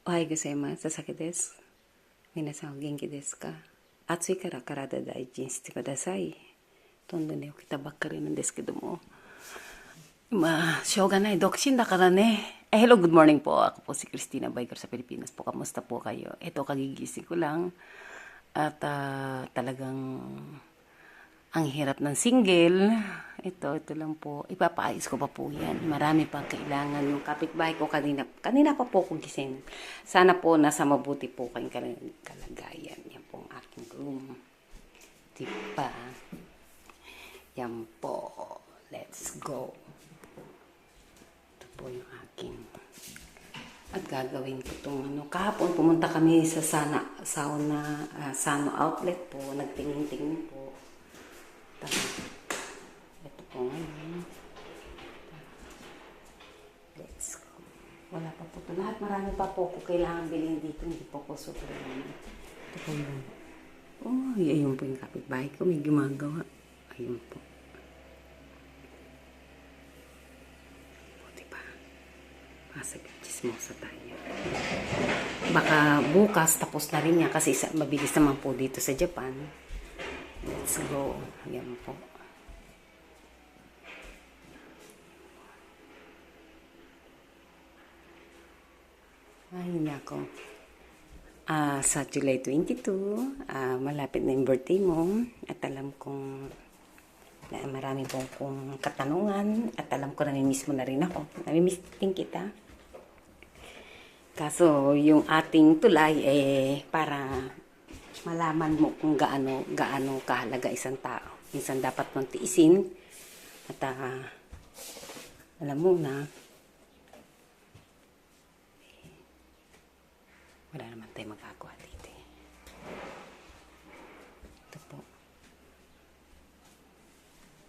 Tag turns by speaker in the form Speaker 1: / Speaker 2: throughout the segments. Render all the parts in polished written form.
Speaker 1: おはようございます。佐々木です。皆さんお元気ですか？暑いから体大事にしてください。とんでね、起きたばっかりなんですけども。Ma,しょうがない。独身だからね. Hello, good morning po. Ako po si Christina Biker sa Pilipinas po. Kamusta po kayo? Ito, kagigising ko lang. At talagang ang hirap ng single. Ito lang po. Ipapaayos ko pa po yan. Marami pang kailangan. Yung kapitbahay ko kanina pa po kong gising. Sana po nasa mabuti po kayong kalagayan. Yan po ang aking room. Diba? Yan po. Let's go. Ito po yung aking. At gagawin ko itong kahapon pumunta kami sa Sano outlet po. Nagtingin-tingin po. Ito po ngayon. Let's go. Wala pa po ito. Lahat marami pa po ko kailangan bilhin dito. Hindi po ko super naman. Ito po yun. Oh, ayun po yung kapitbahay ko. May gumagawa. Ayun po. O, diba? Masagad. Chismosa tayo. Baka bukas tapos na rin niya kasi mabilis naman po dito sa Japan. Let's go. Ayan po. Ay, nako. Sa July 22, malapit na yung birthday mo. At alam kong marami pong kong katanungan. At alam ko namimiss mo na rin ako. Namimiss din kita. Kaso, yung ating tulay, para malaman mo kung gaano kahalaga isang tao. Minsan dapat mong tiisin at alam mo na wala naman tayo magagawa dito. Ito po.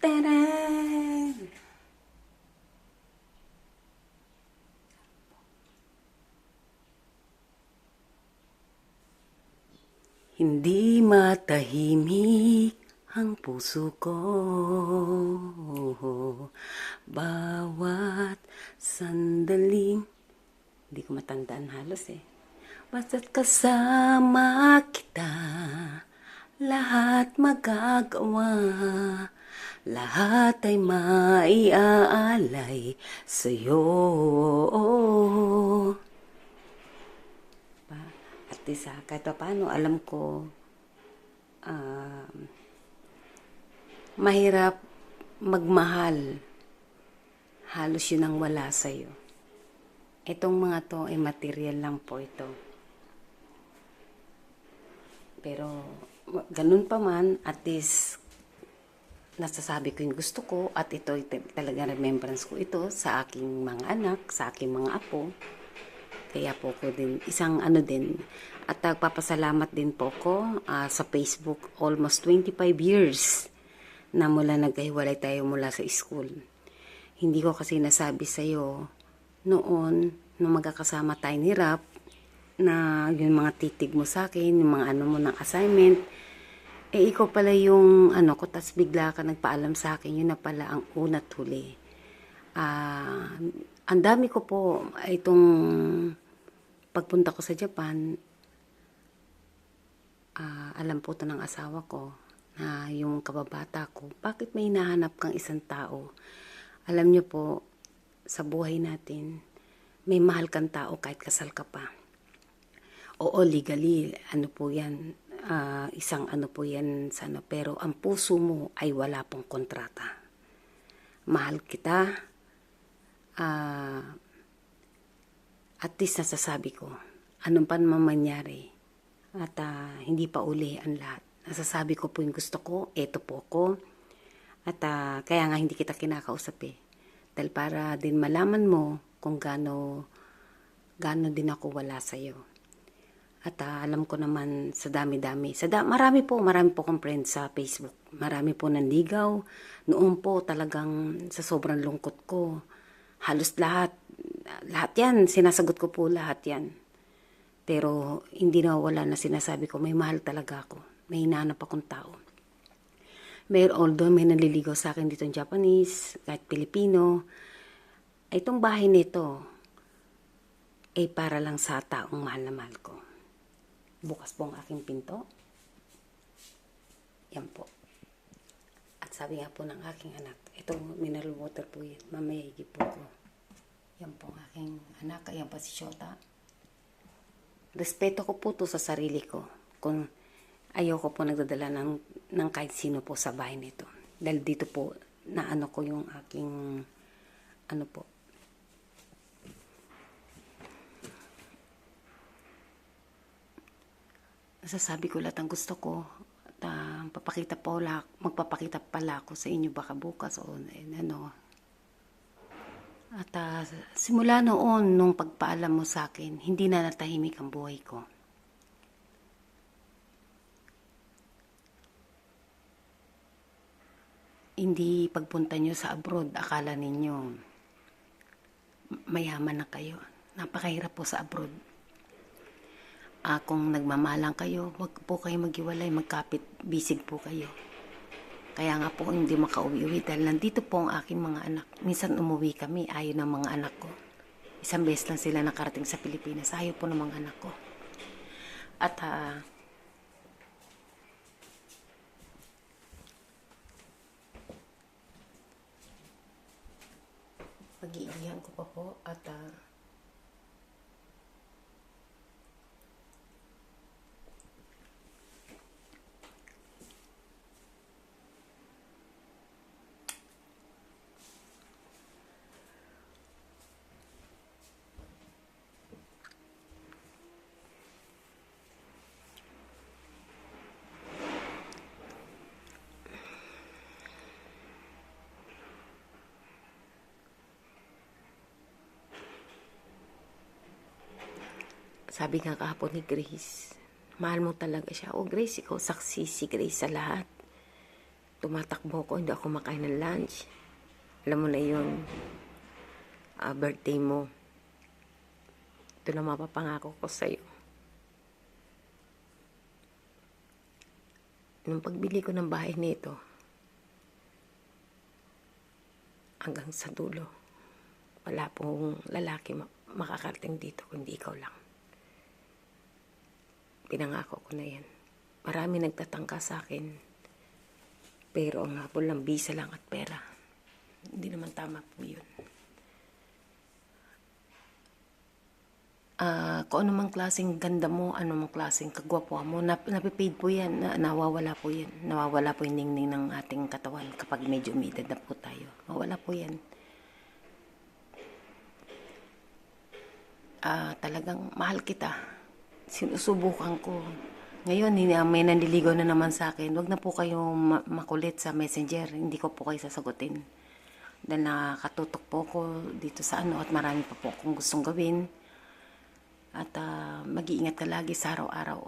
Speaker 1: Taran! Hindi matahimik ang puso ko, bawat sandaling, hindi ko matandaan halos basta't kasama kita, lahat magagawa, lahat ay maiaalay sa'yo. At isa, kahit pa paano, alam ko, mahirap magmahal. Halos yun ang wala sa'yo. Itong mga to ay material lang po ito. Pero, ganun pa man, at least, nasasabi ko yung gusto ko at ito talaga remembrance ko ito sa aking mga anak, sa aking mga apo. Kaya po ko din, isang din, at nagpapasalamat din po ko sa Facebook, almost 25 years na mula nagkahiwalay tayo mula sa school. Hindi ko kasi nasabi sa'yo noon, nung magkakasama tayo ni Rap, na yung mga titig mo sa akin, yung mga mo ng assignment, ikaw pala yung ko, tas bigla ka nagpaalam sa akin, yun na pala ang una at huli. Ang dami ko po itong pagpunta ko sa Japan, alam po ito ng asawa ko na yung kababata ko, bakit may hinahanap kang isang tao? Alam niyo po, sa buhay natin, may mahal kang tao kahit kasal ka pa. Oo, legally, po yan, isang po yan, pero ang puso mo ay wala pong kontrata. Mahal kita, at least nasasabi ko, anong pa naman mangyari, at hindi pa uli ang lahat. Nasasabi ko po yung gusto ko, eto po ko, at kaya nga hindi kita kinakausap dahil para din malaman mo kung gaano din ako wala sa'yo. At alam ko naman sa dami-dami, marami po kong friends sa Facebook, marami po nanligaw, noon po talagang sa sobrang lungkot ko, halos lahat yan, sinasagot ko po lahat yan. Pero hindi na wala na sinasabi ko, may mahal talaga ako. May hinahanap akong tao. Although may naliligaw sa akin dito ng Japanese, kahit Pilipino, itong bahay nito, ay para lang sa taong mahal na mahal ko. Bukas po ang aking pinto. Yan po. At sabi nga po ng aking anak, ito mineral water po yan, mamaya higip po ko. Yan po ang aking anak, yan pa si Shota. Respeto ko po to sa sarili ko. Kung ayoko po nagdadala ng kahit sino po sa bahay nito. Dahil dito po, na ano ko yung aking, ano po, nasasabi ko lahat ang gusto ko. At magpapakita pala ako sa inyo baka bukas o ano. At simula noon, nung pagpaalam mo sa akin, hindi na natahimik ang buhay ko. Hindi pagpunta nyo sa abroad, akala ninyo mayaman na kayo. Napakahirap po sa abroad. Kung nagmamahalan kayo, wag po kayo maghiwalay, magkapit, bisig po kayo. Kaya nga po hindi makauwi-uwi dahil nandito po ang aking mga anak. Minsan umuwi kami, ayaw ng mga anak ko. Isang beses lang sila nakarating sa Pilipinas, ayaw po ng mga anak ko. At pag-iigihan ko pa po at sabi nga kahapon ni Grace, mahal mo talaga siya. O Grace, ikaw saksi si Grace sa lahat. Tumatakbo ko, hindi ako makain ng lunch. Alam mo na yun, birthday mo. Ito na mapapangako ko sa'yo. Nung pagbili ko ng bahay nito, hanggang sa dulo, wala pong lalaki makakarating dito kundi ikaw lang. Pinangako ko na yan. Marami nagtatangka sa akin. Pero ang hapon lang, bisa lang at pera. Hindi naman tama po yun. Kung anumang klaseng ganda mo, anumang klaseng kagwapo mo, napipaid po yan. Nawawala po yan. Nawawala po yung ningning ng ating katawan kapag medyo umidad na po tayo. Nawawala po yan. Talagang mahal kita. Sinusubukan ko. Ngayon, may nandiligaw na naman sa akin. Huwag na po kayong makulit sa messenger. Hindi ko po kayo sasagutin. Dahil nakatutok po ko dito sa ano at marami pa po akong gustong gawin. At mag-iingat ka lagi sa araw-araw.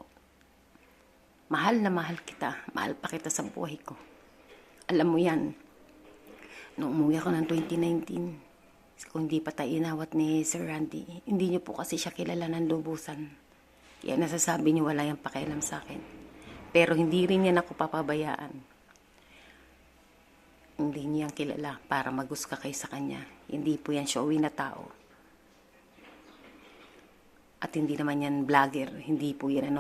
Speaker 1: Mahal na mahal kita. Mahal pa kita sa buhay ko. Alam mo yan. Nung umuwi ako ng 2019, kung hindi pa tayo inawat ni Sir Randy, hindi niyo po kasi siya kilala ng lubusan. Kaya nasasabi niyo wala yung pakialam sa akin. Pero hindi rin yan ako papabayaan. Hindi niya kilala para maguska kayo sa kanya. Hindi po yan showy na tao. At hindi naman yan vlogger. Hindi po yan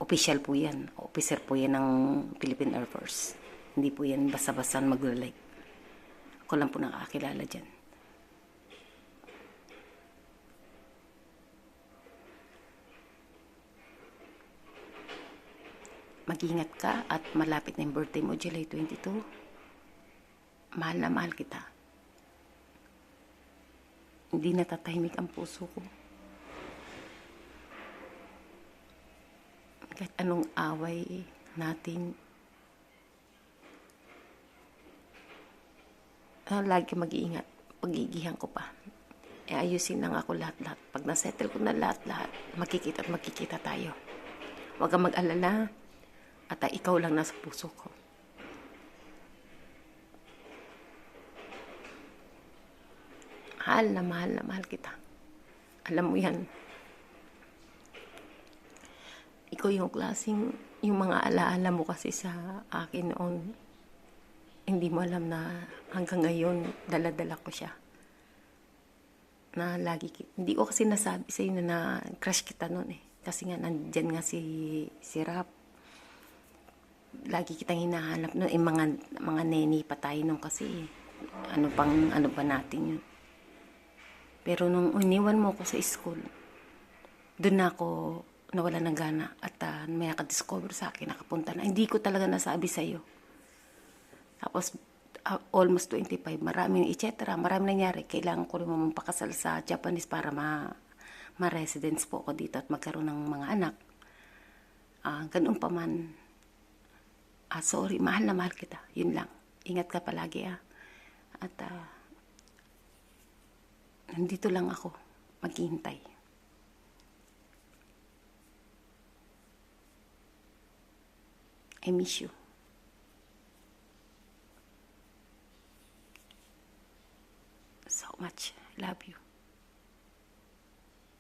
Speaker 1: official po yan. Officer po yan ng Philippine Air Force. Hindi po yan basta-basta maglalike. Ako lang po nakakilala dyan. Mag-ingat ka at malapit na yung birthday mo, July 22. Mahal na mahal kita. Hindi natatahimik ang puso ko. Kahit anong away natin, lagi mag-iingat. Pag-iigihan ko pa. Ayusin lang ako lahat-lahat. Pag nasettle ko na lahat-lahat, makikita at makikita tayo. Huwag kang mag-alala. At ikaw lang nasa puso ko. Mahal na mahal kita. Alam mo yan. Ikaw yung klaseng, yung mga alaala mo kasi sa akin noon, hindi mo alam na hanggang ngayon, dala-dala ko siya.
Speaker 2: na hindi ko kasi nasabi sa inyo na crush kita noon eh. Kasi nga, nandyan nga si Rap. Lagi kitang hinahanap noon. Mga neni pa tayo nung kasi eh. Ano ba natin yun. Pero nung iniwan mo ko sa school, doon na ako nawala ng gana at may nakadiscover sa akin, nakapunta na. Hindi ko talaga nasabi sa'yo. Tapos, almost 25, maraming maraming nangyari. Kailangan ko rin magpakasal sa Japanese para ma-residence po ako dito at magkaroon ng mga anak. Ganun pa man. Sorry, mahal na mahal kita. Yun lang. Ingat ka palagi At nandito lang ako maghihintay. I miss you. So much. Love you.